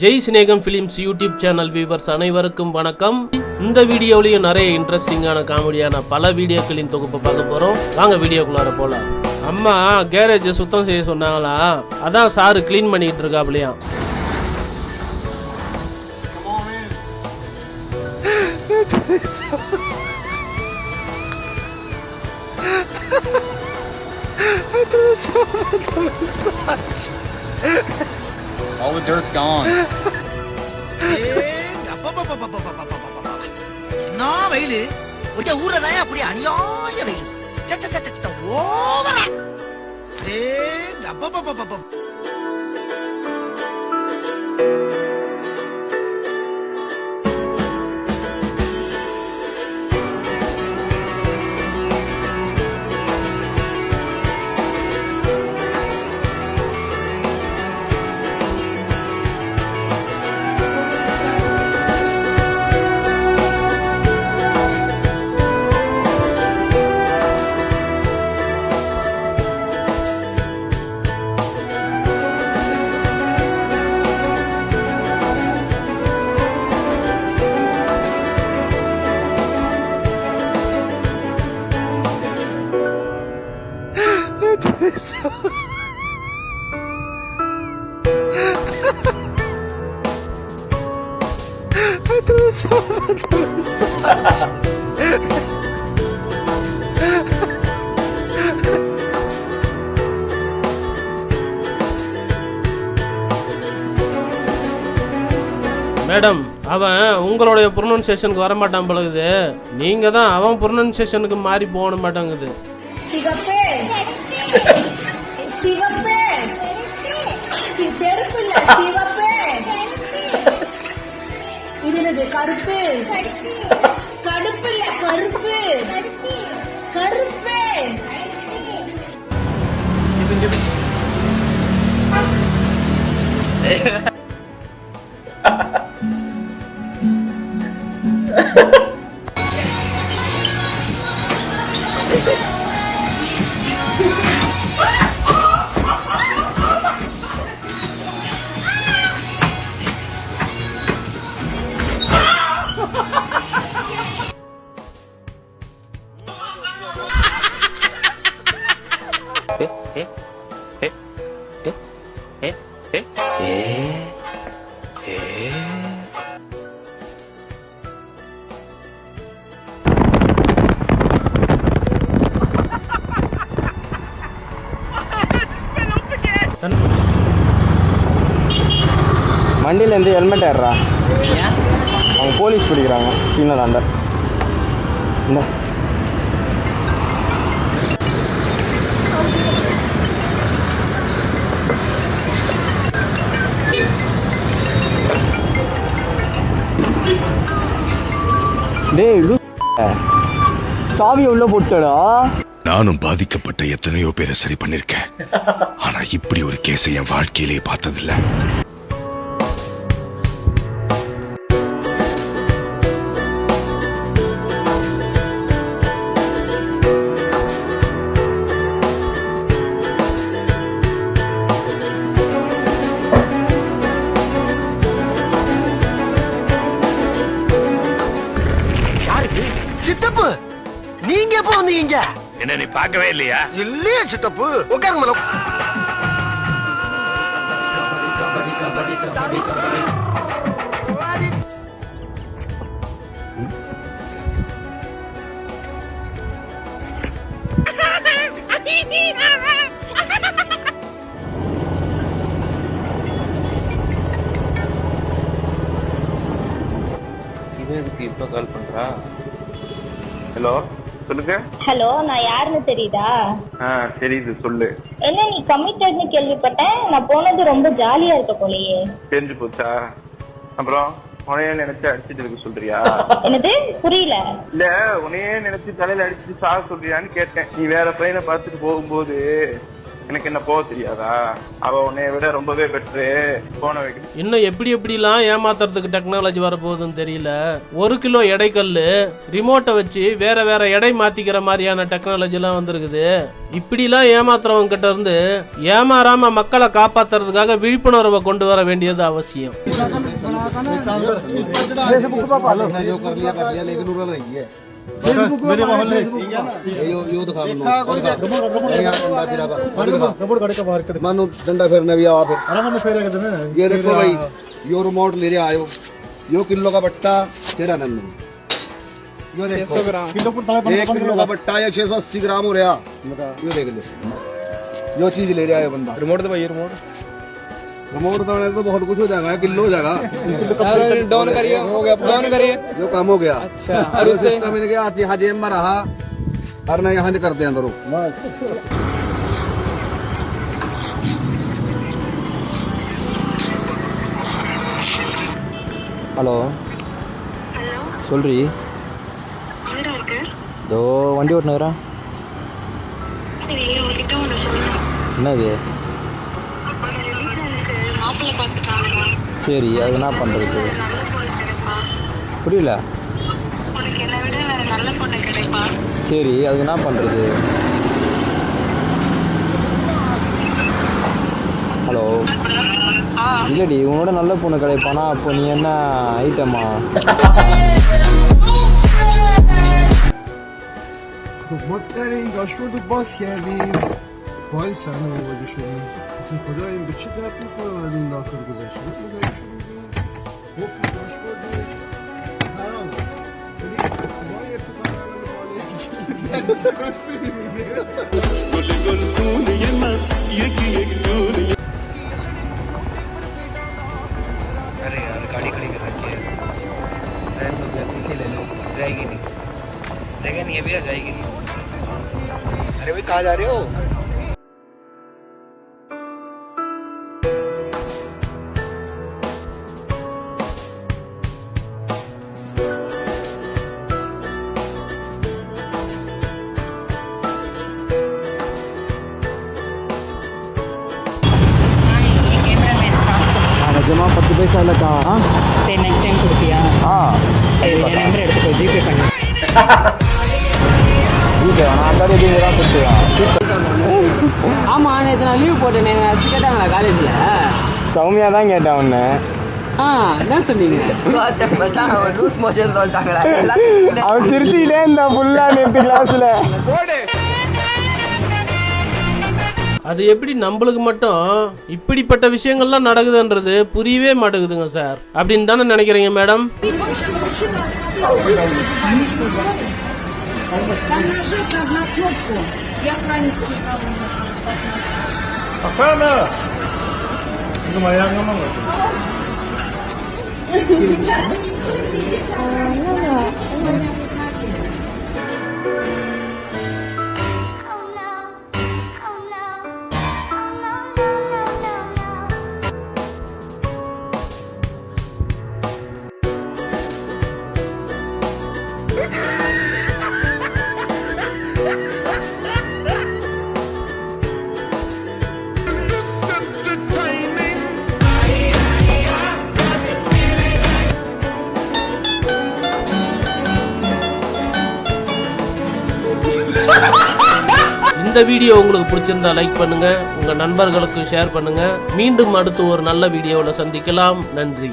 Jai Snegam films YouTube channel viewers அனைவருக்கும் வணக்கம். இந்த வீடியோலையும் நிறைய இன்ட்ரெஸ்டிங்கான காமெடியான பல வீடியோக்களின் தொகுப்பை பார்க்க போறோம். வாங்க வீடியோக்குள்ளார போலாம். அம்மா கேரேஜ் சுத்தம் செய்ய சொன்னாங்களா, அதான் சாரு கிளீன் பண்ணிட்டு இருக்காப்லையா. All the dirt's gone. என்ன வெயிலு ஒரே ஊரதாயா அப்படி அநியாய வெயில் ஓவரா மேடம், அவன் உங்களுடைய ப்ரொனன்சியேஷனுக்கு வர மாட்டான் பழகுது. நீங்க தான் அவன் ப்ரொனன்சியேஷனுக்கு மாறி போக மாட்டாங்குது. சிவப்பே சிவப்பே செருப்பு இல்ல சிவப்பே. இது என்னது? கருப்பு. கடுப்பு இல்ல கருப்பு. கருப்பே. வண்டியிலேருந்து ஹெல்மெட் ஏறுறா, அவங்க போலீஸ் பிடிக்கிறாங்க சின்னதாண்ட. இந்த டேய் சாவியை உள்ள போட்டடா. நானும் பாதிக்கப்பட்ட எத்தனையோ பேரை சரி பண்ணிருக்கேன். ஆனா இப்படி ஒரு கேஸை என் வாழ்க்கையிலே பார்த்ததில்ல. சித்தப்பு, நீங்க எப்ப வந்தீங்க? என்ன நீ பார்க்கவே இல்லையா? இல்லையா சித்தப்பு? உட்காருங்க. இப்ப கால் பண்றா. ஹலோ, சொல்லுங்க. ஹலோ, நான் யாருன்னு தெரியுதா? தெரியுது, சொல்லு. என்ன நீ கமிட்டட்னு கேள்விப்பட்டேன். நான் போனது ரொம்ப ஜாலியா இருக்க போலயே. தெரிஞ்சு போச்சா? அப்புறம் உனையே நினைச்சு அடிச்சுட்டு இருக்க சொல்றியா? என்னது? புரியல. இல்ல, உனையே நினைச்சு தலையில அடிச்சுட்டு சாக சொல்றியான்னு கேட்டேன். நீ வேற பையனை பார்த்துட்டு போகும்போது எனக்கு என்ன போக தெரியாதா? அவ உன்னைய விட ரொம்பவே பெட்ரு. போன வைக்க இன்னும் எப்படிலாம் ஏமாத்துறதுக்கு டெக்னாலஜி வரப்போகுதுன்னு தெரியல. 1 கிலோ எடைக்கல்லு ரிமோட்டை வச்சு வேற எடை மாத்திக்கிற மாதிரியான டெக்னாலஜி எல்லாம் வந்திருக்குது. இப்படிலாம் ஏமாத்துறவங்க கிட்ட இருந்து ஏமாறாம மக்களை காப்பாத்துறதுக்காக விழிப்புணர்வை கொண்டு வர வேண்டியது அவசியம். डंडा फेरने भी आ फिर ये देखो भाई, यो रिमोट ले रहे आयो, यो किलो का बट्टा तेरा नन्नू, यो देखो 1 किलो का बट्टा या 680 ग्राम हो रहा, यो देख लो, यो चीज ले रहा है बंदा। रिमोट तो भाई, रिमोट तो बहुत कुछ हो जाएगा, किलो हो जाएगा। डाउन करिए, जो काम हो गया। अच्छा, और उससे मैंने कहा यहाँ जेब में रहा और ना यहाँ से करते हैं अंदर। ஹலோ சொல்றி. இதோ வண்டி ஓட்டுனுறேன். என்னது? சரி, அது என்ன பண்ணுறது? புரியல. சரி, அது என்ன பண்ணுறது? ஹலோ, இல்லடி, உன்னோட நல்ல பொண்ணு கிடைப்பானா? அப்போ நீ என்ன ஐட்டமா? مطمئن داشتون رو باز کردیم باید سرمه مواجه شدیم. خدا این به چه درد میخوره از این داخل گذاشتیم مواجه شدیم گفت داشت بردیم خرام ما یه अरे यार गाड़ी खड़ी कर रखी है, रहने दो, पीछे ले लो, जाएगी नहीं, जगह नहीं है भैया, जाएगी नहीं। अरे भाई कहाँ जा रहे हो? நிஜமா 10 பைசா இல்லைக்கா. சரி, நெக்ஸ்ட் டைம் கொடுப்பியா? என் நம்பர் எடுத்துக்கோ, ஜிபே பண்ணு. ஜிபே நான் தான் எதுவும் தான் கொடுத்துருவேன். ஆமாம், நேற்று நான் லீவ் போட்டேன். வச்சு கேட்டாங்களா காலேஜில்? சௌமியா தான் கேட்டேன் ஒன்று. என்ன சொன்னீங்க? அவன் சிரிச்சுக்கிட்டே இருந்தான் ஃபுல்லாக நேற்று கிளாஸில். அது எப்படி நம்மளுக்கு மட்டும் இப்படிப்பட்ட விஷயங்கள்லாம் நடக்குதுன்றது புரியவே மாட்டேங்குதுங்க சார். அப்படின்னு தானே நினைக்கிறீங்க மேடம்? இந்த வீடியோ உங்களுக்கு பிடிச்சிருந்தா லைக் பண்ணுங்க, உங்க நண்பர்களுக்கு ஷேர் பண்ணுங்க. மீண்டும் அடுத்து ஒரு நல்ல வீடியோவில் சந்திக்கலாம். நன்றி.